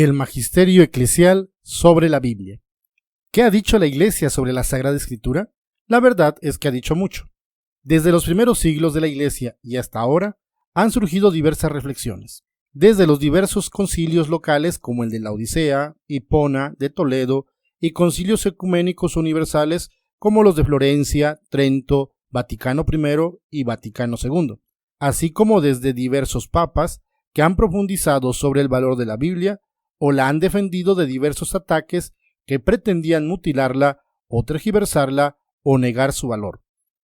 El magisterio eclesial sobre la Biblia. ¿Qué ha dicho la Iglesia sobre la Sagrada Escritura? La verdad es que ha dicho mucho. Desde los primeros siglos de la Iglesia y hasta ahora han surgido diversas reflexiones, desde los diversos concilios locales como el de la Odisea, Hipona, de Toledo y concilios ecuménicos universales como los de Florencia, Trento, Vaticano I y Vaticano II, así como desde diversos papas que han profundizado sobre el valor de la Biblia o la han defendido de diversos ataques que pretendían mutilarla o tergiversarla o negar su valor.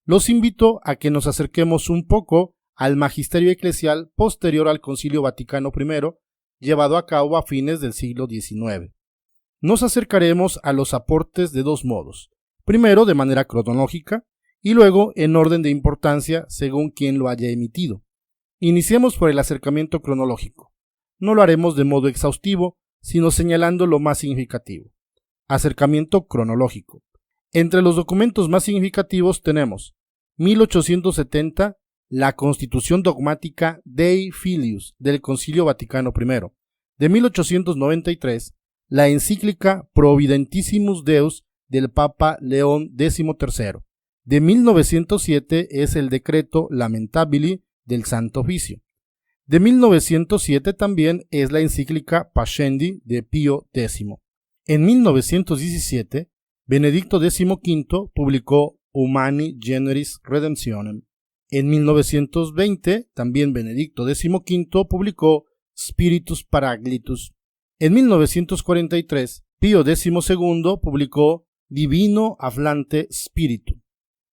Los invito a que nos acerquemos un poco al magisterio eclesial posterior al Concilio Vaticano I, llevado a cabo a fines del siglo XIX. Nos acercaremos a los aportes de dos modos, primero de manera cronológica y luego en orden de importancia según quien lo haya emitido. Iniciemos por el acercamiento cronológico. No lo haremos de modo exhaustivo, sino señalando lo más significativo. Acercamiento cronológico. Entre los documentos más significativos tenemos 1870, la Constitución Dogmática Dei Filius del Concilio Vaticano I, de 1893, la encíclica Providentissimus Deus del Papa León XIII, de 1907 es el decreto Lamentabili del Santo Oficio. De 1907 también es la encíclica Pascendi de Pío X. En 1917, Benedicto XV publicó Humani Generis Redemptionem. En 1920, también Benedicto XV publicó Spiritus Paraglitus. En 1943, Pío XII publicó Divino Afflante Spiritu.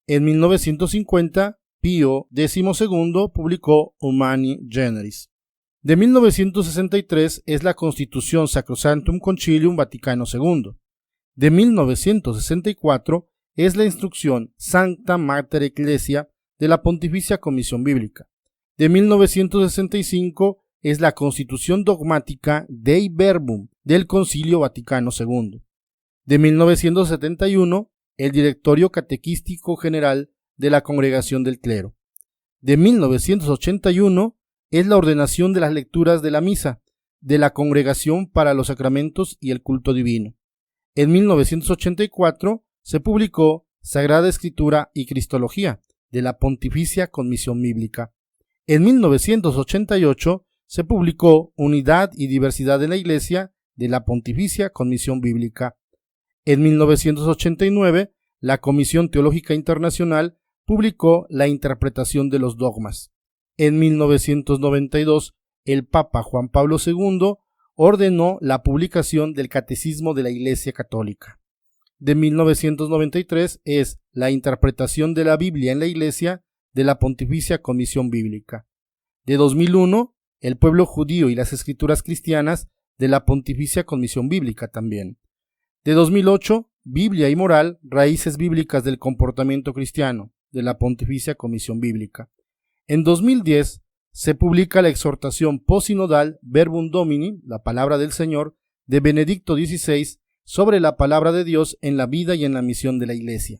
En 1950, Pío XII publicó Humani Generis. De 1963 es la Constitución Sacrosanctum Concilium Vaticano II. De 1964 es la instrucción Sancta Mater Ecclesia de la Pontificia Comisión Bíblica. De 1965 es la Constitución Dogmática Dei Verbum del Concilio Vaticano II. De 1971, el Directorio Catequístico General de la Congregación del Clero. De 1981 es la ordenación de las lecturas de la misa de la Congregación para los Sacramentos y el Culto Divino. En 1984 se publicó Sagrada Escritura y Cristología de la Pontificia Comisión Bíblica. En 1988 se publicó Unidad y Diversidad en la Iglesia de la Pontificia Comisión Bíblica. En 1989 la Comisión Teológica Internacional publicó la interpretación de los dogmas. En 1992, el Papa Juan Pablo II ordenó la publicación del Catecismo de la Iglesia Católica. De 1993 es la interpretación de la Biblia en la Iglesia de la Pontificia Comisión Bíblica. De 2001, el pueblo judío y las escrituras cristianas de la Pontificia Comisión Bíblica también. De 2008, Biblia y moral, raíces bíblicas del comportamiento cristiano, de la Pontificia Comisión Bíblica. En 2010 se publica la exhortación posinodal Verbum Domini, la palabra del Señor, de Benedicto XVI sobre la palabra de Dios en la vida y en la misión de la Iglesia.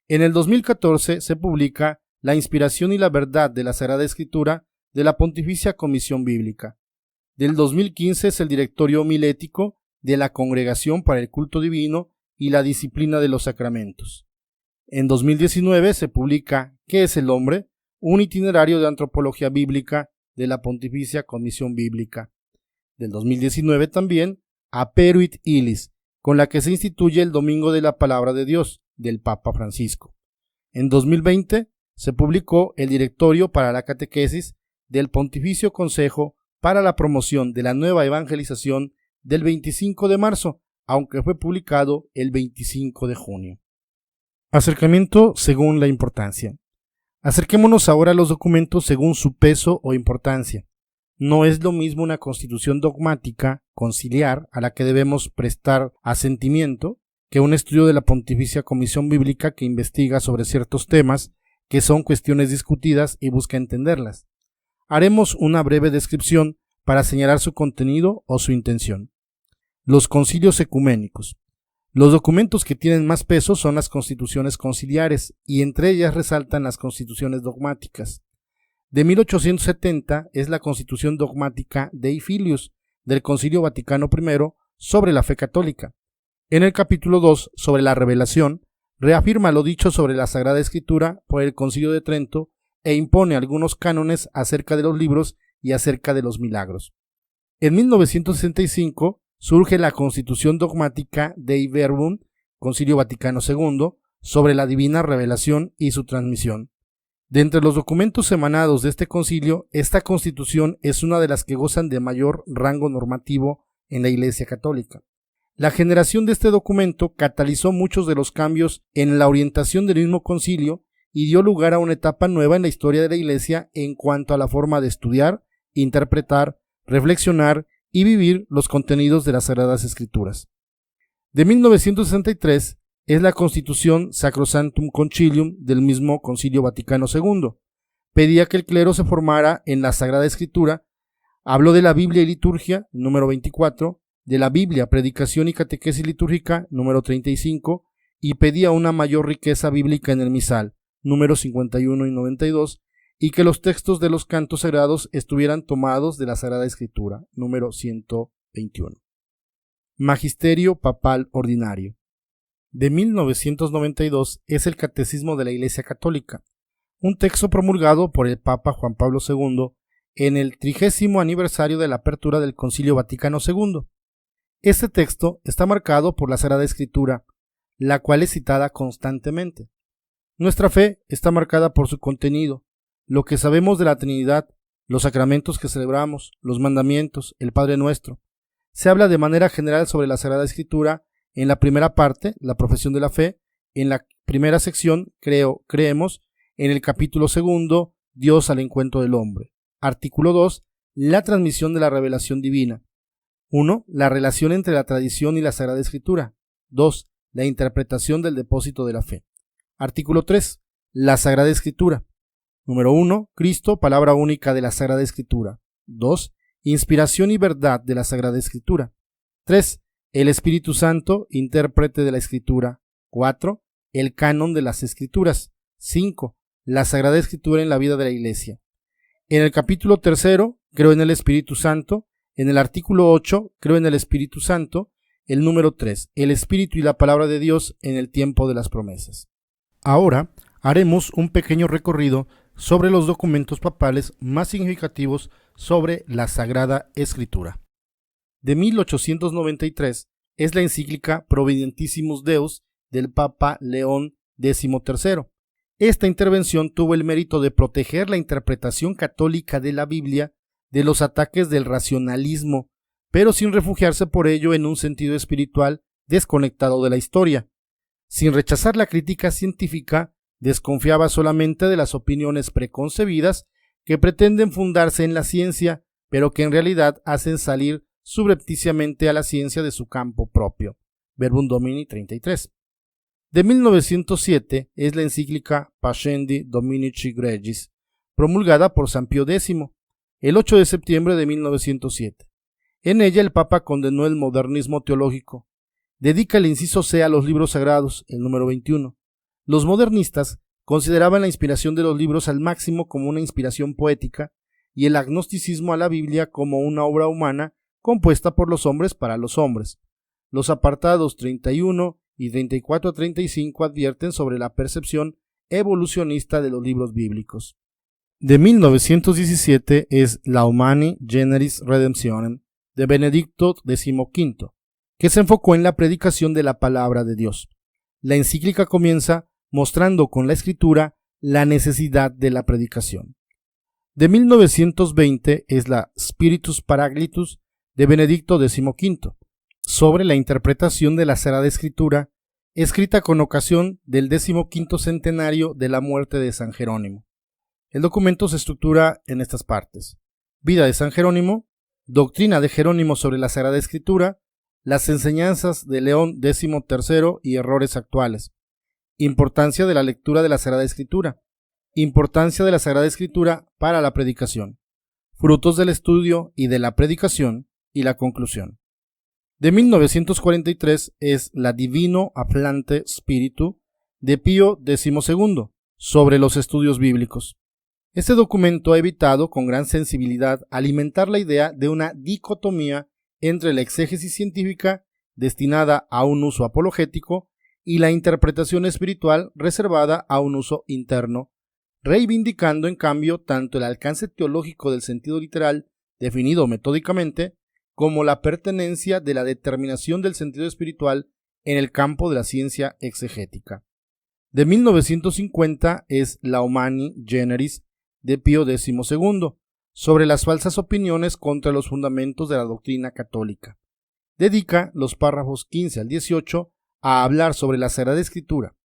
En el 2014 se publica la inspiración y la verdad de la Sagrada Escritura de la Pontificia Comisión Bíblica. Del 2015 es el directorio homilético de la Congregación para el Culto Divino y la Disciplina de los Sacramentos. En 2019 se publica ¿Qué es el hombre?, un itinerario de antropología bíblica de la Pontificia Comisión Bíblica. Del 2019 también Aperuit Illis, con la que se instituye el Domingo de la Palabra de Dios del Papa Francisco. En 2020 se publicó el Directorio para la Catequesis del Pontificio Consejo para la Promoción de la Nueva Evangelización del 25 de marzo, aunque fue publicado el 25 de junio. Acercamiento según la importancia. Acerquémonos ahora a los documentos según su peso o importancia. No es lo mismo una constitución dogmática conciliar a la que debemos prestar asentimiento que un estudio de la Pontificia Comisión Bíblica que investiga sobre ciertos temas que son cuestiones discutidas y busca entenderlas. Haremos una breve descripción para señalar su contenido o su intención. Los concilios ecuménicos. Los documentos que tienen más peso son las constituciones conciliares y entre ellas resaltan las constituciones dogmáticas. De 1870 es la Constitución Dogmática Dei Filius del Concilio Vaticano I sobre la fe católica. En el capítulo 2 sobre la revelación, reafirma lo dicho sobre la Sagrada Escritura por el Concilio de Trento e impone algunos cánones acerca de los libros y acerca de los milagros. En 1965 surge la Constitución Dogmática Dei Verbum, Concilio Vaticano II, sobre la divina revelación y su transmisión. De entre los documentos emanados de este concilio, esta Constitución es una de las que gozan de mayor rango normativo en la Iglesia Católica. La generación de este documento catalizó muchos de los cambios en la orientación del mismo concilio y dio lugar a una etapa nueva en la historia de la Iglesia en cuanto a la forma de estudiar, interpretar, reflexionar y vivir los contenidos de las Sagradas Escrituras. De 1963 es la Constitución Sacrosanctum Concilium del mismo Concilio Vaticano II. Pedía que el clero se formara en la Sagrada Escritura, habló de la Biblia y liturgia, número 24, de la Biblia, predicación y catequesis litúrgica, número 35, y pedía una mayor riqueza bíblica en el misal, números 51 y 92, y que los textos de los cantos sagrados estuvieran tomados de la Sagrada Escritura, número 121. Magisterio Papal Ordinario. De 1992 es el Catecismo de la Iglesia Católica, un texto promulgado por el Papa Juan Pablo II en el 30º aniversario de la apertura del Concilio Vaticano II. Este texto está marcado por la Sagrada Escritura, la cual es citada constantemente. Nuestra fe está marcada por su contenido, lo que sabemos de la Trinidad, los sacramentos que celebramos, los mandamientos, el Padre Nuestro. Se habla de manera general sobre la Sagrada Escritura en la primera parte, la profesión de la fe, en la primera sección, creemos, en el capítulo 2, Dios al encuentro del hombre. Artículo 2, la transmisión de la revelación divina. 1. La relación entre la tradición y la Sagrada Escritura. 2. La interpretación del depósito de la fe. Artículo 3. La Sagrada Escritura. Número 1. Cristo, palabra única de la Sagrada Escritura. 2. Inspiración y verdad de la Sagrada Escritura. 3. El Espíritu Santo, intérprete de la Escritura. 4. El canon de las Escrituras. 5. La Sagrada Escritura en la vida de la Iglesia. En el capítulo 3, creo en el Espíritu Santo. En el artículo 8, creo en el Espíritu Santo. El número 3, el Espíritu y la Palabra de Dios en el tiempo de las promesas. Ahora haremos un pequeño recorrido sobre los documentos papales más significativos sobre la Sagrada Escritura. De 1893 es la encíclica Providentissimus Deus del Papa León XIII. Esta intervención tuvo el mérito de proteger la interpretación católica de la Biblia de los ataques del racionalismo, pero sin refugiarse por ello en un sentido espiritual desconectado de la historia. Sin rechazar la crítica científica, desconfiaba solamente de las opiniones preconcebidas que pretenden fundarse en la ciencia, pero que en realidad hacen salir subrepticiamente a la ciencia de su campo propio. Verbum Domini 33. De 1907 es la encíclica Pascendi Dominici Gregis, promulgada por San Pío X, el 8 de septiembre de 1907. En ella el Papa condenó el modernismo teológico. Dedica el inciso C a los libros sagrados, el número 21. Los modernistas consideraban la inspiración de los libros al máximo como una inspiración poética y el agnosticismo a la Biblia como una obra humana compuesta por los hombres para los hombres. Los apartados 31 y 34 a 35 advierten sobre la percepción evolucionista de los libros bíblicos. De 1917 es La Humani Generis Redemptionem de Benedicto XV, que se enfocó en la predicación de la palabra de Dios. La encíclica comienza mostrando con la escritura la necesidad de la predicación. De 1920 es la Spiritus Paraglitus de Benedicto XV, sobre la interpretación de la Sagrada Escritura, escrita con ocasión del 15º centenario de la muerte de San Jerónimo. El documento se estructura en estas partes: vida de San Jerónimo, doctrina de Jerónimo sobre la Sagrada Escritura, las enseñanzas de León XIII y errores actuales, importancia de la lectura de la Sagrada Escritura, importancia de la Sagrada Escritura para la predicación, frutos del estudio y de la predicación y la conclusión. De 1943 es la Divino Afflante Spiritu de Pío XII sobre los estudios bíblicos. Este documento ha evitado con gran sensibilidad alimentar la idea de una dicotomía entre la exégesis científica, destinada a un uso apologético, y la interpretación espiritual reservada a un uso interno, reivindicando en cambio tanto el alcance teológico del sentido literal, definido metódicamente, como la pertenencia de la determinación del sentido espiritual en el campo de la ciencia exegética. De 1950 es La Humani Generis de Pío XII, sobre las falsas opiniones contra los fundamentos de la doctrina católica. Dedica los párrafos 15 al 18 a hablar sobre la Sagrada Escritura.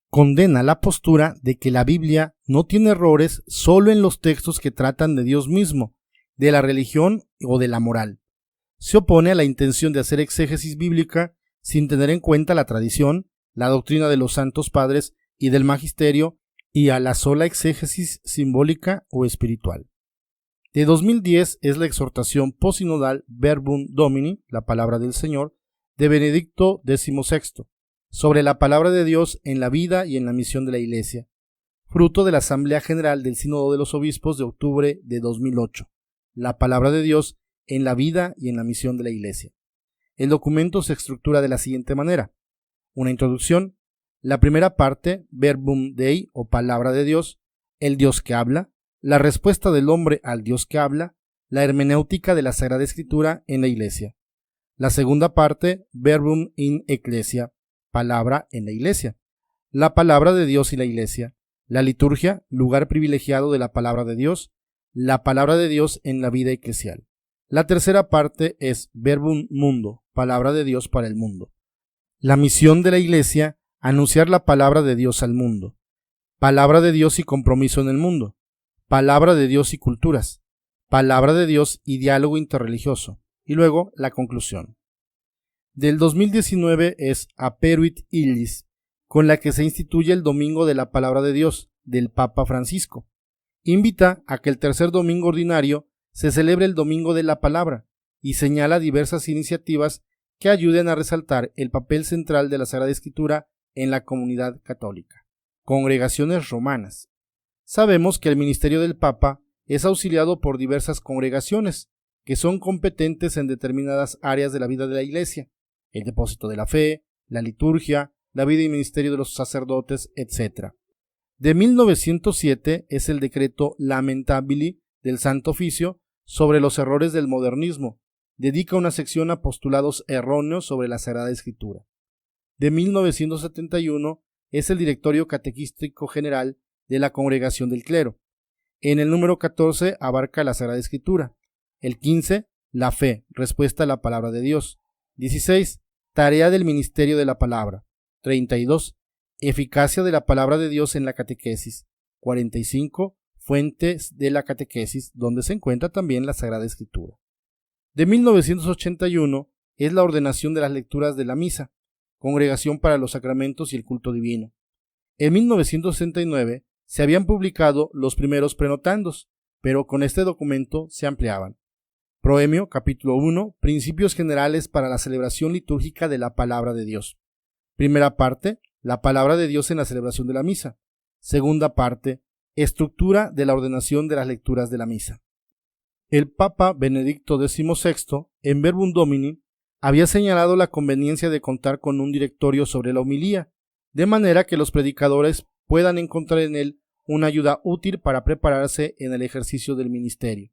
Condena la postura de que la Biblia no tiene errores solo en los textos que tratan de Dios mismo, de la religión o de la moral. Se opone a la intención de hacer exégesis bíblica sin tener en cuenta la tradición, la doctrina de los santos padres y del magisterio, y a la sola exégesis simbólica o espiritual. De 2010 es la exhortación posinodal Verbum Domini, la palabra del Señor, de Benedicto XVI, sobre la palabra de Dios en la vida y en la misión de la Iglesia, fruto de la Asamblea General del Sínodo de los Obispos de octubre de 2008, la palabra de Dios en la vida y en la misión de la Iglesia. El documento se estructura de la siguiente manera: una introducción, la primera parte, Verbum Dei o palabra de Dios, el Dios que habla, la respuesta del hombre al Dios que habla, la hermenéutica de la Sagrada Escritura en la Iglesia. La segunda parte, Verbum in Ecclesia, palabra en la Iglesia, la palabra de Dios y la Iglesia, la liturgia, lugar privilegiado de la palabra de Dios, la palabra de Dios en la vida eclesial. La tercera parte es Verbum Mundo, palabra de Dios para el mundo. La misión de la Iglesia, anunciar la palabra de Dios al mundo. Palabra de Dios y compromiso en el mundo. Palabra de Dios y culturas. Palabra de Dios y diálogo interreligioso. Y luego la conclusión. Del 2019 es Aperuit Illis, con la que se instituye el Domingo de la Palabra de Dios, del Papa Francisco. Invita a que el tercer domingo ordinario se celebre el Domingo de la Palabra y señala diversas iniciativas que ayuden a resaltar el papel central de la Sagrada Escritura en la comunidad católica. Congregaciones romanas. Sabemos que el ministerio del Papa es auxiliado por diversas congregaciones que son competentes en determinadas áreas de la vida de la Iglesia: el depósito de la fe, la liturgia, la vida y ministerio de los sacerdotes, etc. De 1907 es el decreto Lamentabili del Santo Oficio sobre los errores del modernismo. Dedica una sección a postulados erróneos sobre la Sagrada Escritura. De 1971 es el Directorio Catequístico General de la Congregación del Clero. En el número 14 abarca la Sagrada Escritura. El 15, la fe, respuesta a la palabra de Dios. 16, tarea del ministerio de la palabra. 32, eficacia de la palabra de Dios en la catequesis. 45, fuentes de la catequesis, donde se encuentra también la Sagrada Escritura. De 1981 es la ordenación de las lecturas de la misa, Congregación para los Sacramentos y el Culto Divino. En 1969 se habían publicado los primeros prenotandos, pero con este documento se ampliaban. Proemio, capítulo 1, Principios generales para la celebración litúrgica de la palabra de Dios. Primera parte, la palabra de Dios en la celebración de la misa. Segunda parte, estructura de la ordenación de las lecturas de la misa. El Papa Benedicto XVI, en Verbum Domini, había señalado la conveniencia de contar con un directorio sobre la homilía, de manera que los predicadores puedan encontrar en él una ayuda útil para prepararse en el ejercicio del ministerio.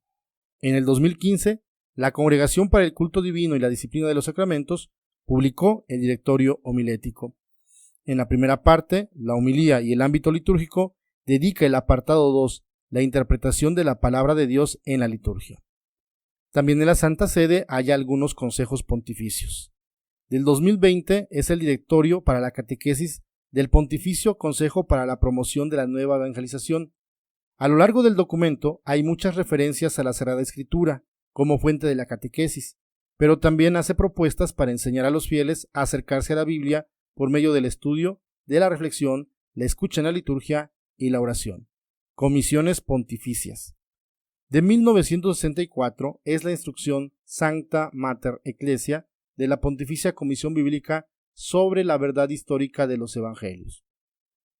En el 2015, la Congregación para el Culto Divino y la Disciplina de los Sacramentos publicó el directorio homilético. En la primera parte, la homilía y el ámbito litúrgico, dedica el apartado 2, la interpretación de la palabra de Dios en la liturgia. También en la Santa Sede hay algunos consejos pontificios. Del 2020 es el directorio para la catequesis del Pontificio Consejo para la Promoción de la Nueva Evangelización. A lo largo del documento hay muchas referencias a la Sagrada Escritura como fuente de la catequesis, pero también hace propuestas para enseñar a los fieles a acercarse a la Biblia por medio del estudio, de la reflexión, la escucha en la liturgia y la oración. Comisiones pontificias. De 1964 es la instrucción Sancta Mater Ecclesia de la Pontificia Comisión Bíblica sobre la verdad histórica de los Evangelios.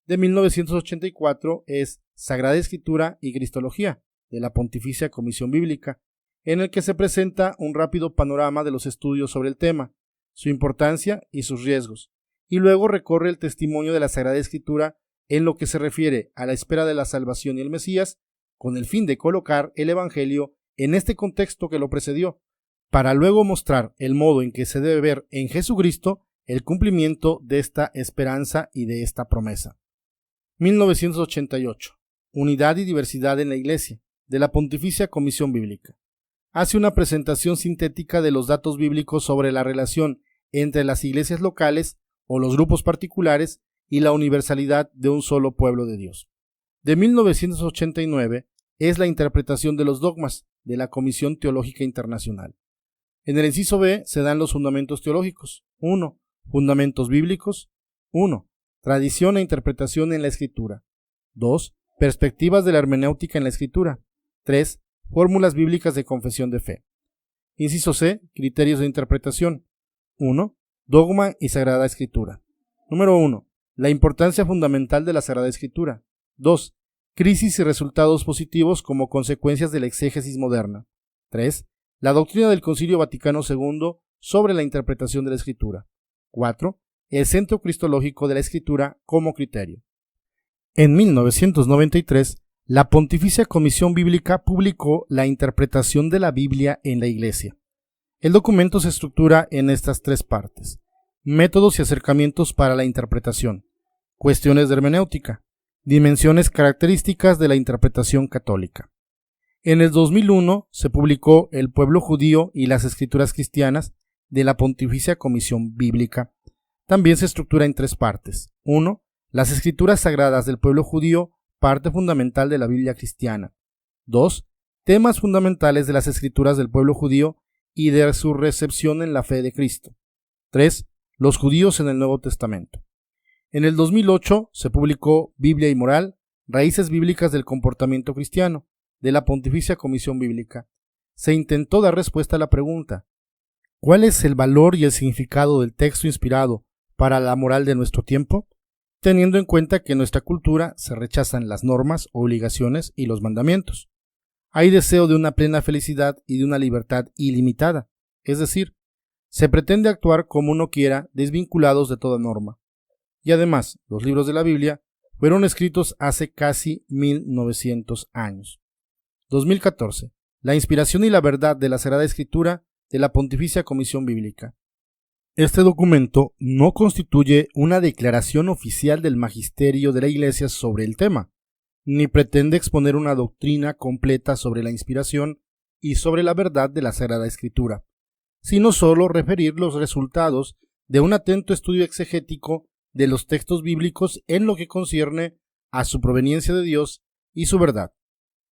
De 1984 es Sagrada Escritura y Cristología de la Pontificia Comisión Bíblica, en el que se presenta un rápido panorama de los estudios sobre el tema, su importancia y sus riesgos, y luego recorre el testimonio de la Sagrada Escritura en lo que se refiere a la espera de la salvación y el Mesías, con el fin de colocar el Evangelio en este contexto que lo precedió, para luego mostrar el modo en que se debe ver en Jesucristo el cumplimiento de esta esperanza y de esta promesa. 1988. Unidad y diversidad en la Iglesia, de la Pontificia Comisión Bíblica. Hace una presentación sintética de los datos bíblicos sobre la relación entre las iglesias locales o los grupos particulares y la universalidad de un solo pueblo de Dios. De 1989 es la interpretación de los dogmas de la Comisión Teológica Internacional. En el inciso B se dan los fundamentos teológicos. 1. Fundamentos bíblicos. 1. Tradición e interpretación en la Escritura. 2. Perspectivas de la hermenéutica en la Escritura. 3. Fórmulas bíblicas de confesión de fe. Inciso C. Criterios de interpretación. 1. Dogma y Sagrada Escritura. Número 1. La importancia fundamental de la Sagrada Escritura. 2. Crisis y resultados positivos como consecuencias de la exégesis moderna. 3. La doctrina del Concilio Vaticano II sobre la interpretación de la Escritura. 4. El centro cristológico de la Escritura como criterio. En 1993, la Pontificia Comisión Bíblica publicó la interpretación de la Biblia en la Iglesia. El documento se estructura en estas tres partes: métodos y acercamientos para la interpretación, cuestiones de hermenéutica, dimensiones características de la interpretación católica. En el 2001 se publicó El pueblo judío y las escrituras cristianas de la Pontificia Comisión Bíblica. También se estructura en tres partes. 1. Las escrituras sagradas del pueblo judío, parte fundamental de la Biblia cristiana. 2. Temas fundamentales de las escrituras del pueblo judío y de su recepción en la fe de Cristo. 3. Los judíos en el Nuevo Testamento. En el 2008 se publicó Biblia y Moral, raíces bíblicas del comportamiento cristiano, de la Pontificia Comisión Bíblica. Se intentó dar respuesta a la pregunta: ¿cuál es el valor y el significado del texto inspirado para la moral de nuestro tiempo? Teniendo en cuenta que en nuestra cultura se rechazan las normas, obligaciones y los mandamientos. Hay deseo de una plena felicidad y de una libertad ilimitada, es decir, se pretende actuar como uno quiera, desvinculados de toda norma. Y además, los libros de la Biblia fueron escritos hace casi 1900 años. 2014. La inspiración y la verdad de la Sagrada Escritura de la Pontificia Comisión Bíblica. Este documento no constituye una declaración oficial del magisterio de la Iglesia sobre el tema, ni pretende exponer una doctrina completa sobre la inspiración y sobre la verdad de la Sagrada Escritura, sino solo referir los resultados de un atento estudio exegético de los textos bíblicos en lo que concierne a su proveniencia de Dios y su verdad.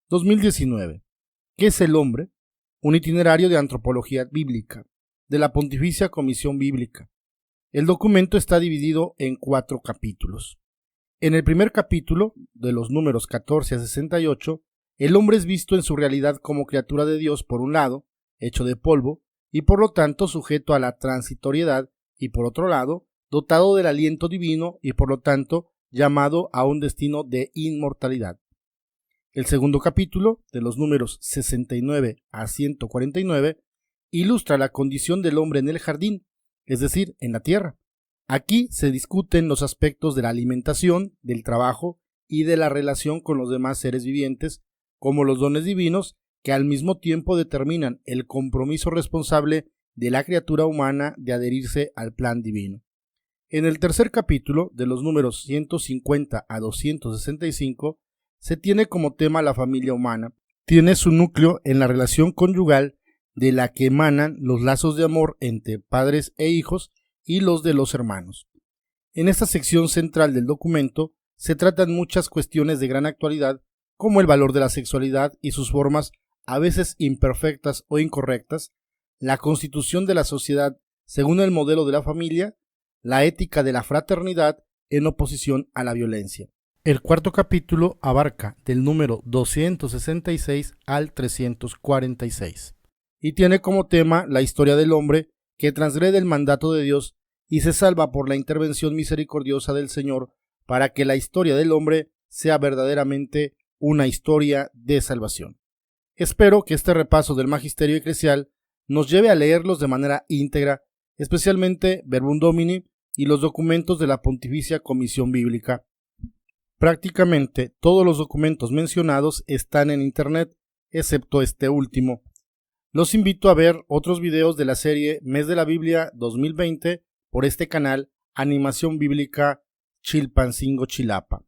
2019. ¿Qué es el hombre? Un itinerario de antropología bíblica, de la Pontificia Comisión Bíblica. El documento está dividido en 4 capítulos. En el primer capítulo, de los números 14 a 68, el hombre es visto en su realidad como criatura de Dios por un lado, hecho de polvo, y por lo tanto sujeto a la transitoriedad, y por otro lado, dotado del aliento divino y por lo tanto llamado a un destino de inmortalidad. El segundo capítulo, de los números 69 a 149, ilustra la condición del hombre en el jardín, es decir, en la tierra. Aquí se discuten los aspectos de la alimentación, del trabajo y de la relación con los demás seres vivientes, como los dones divinos que al mismo tiempo determinan el compromiso responsable de la criatura humana de adherirse al plan divino. En el tercer capítulo, de los números 150 a 265, se tiene como tema la familia humana. Tiene su núcleo en la relación conyugal de la que emanan los lazos de amor entre padres e hijos y los de los hermanos. En esta sección central del documento se tratan muchas cuestiones de gran actualidad, como el valor de la sexualidad y sus formas a veces imperfectas o incorrectas, la constitución de la sociedad según el modelo de la familia, la ética de la fraternidad en oposición a la violencia. El cuarto capítulo abarca del número 266 al 346 y tiene como tema la historia del hombre que transgrede el mandato de Dios y se salva por la intervención misericordiosa del Señor para que la historia del hombre sea verdaderamente una historia de salvación. Espero que este repaso del Magisterio Eclesial nos lleve a leerlos de manera íntegra, especialmente Verbum Domini y los documentos de la Pontificia Comisión Bíblica. Prácticamente todos los documentos mencionados están en Internet, excepto este último. Los invito a ver otros videos de la serie Mes de la Biblia 2020 por este canal Animación Bíblica Chilpancingo Chilapa.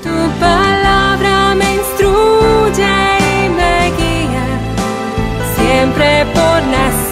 Tu palabra me instruye y me guía, siempre por nacer.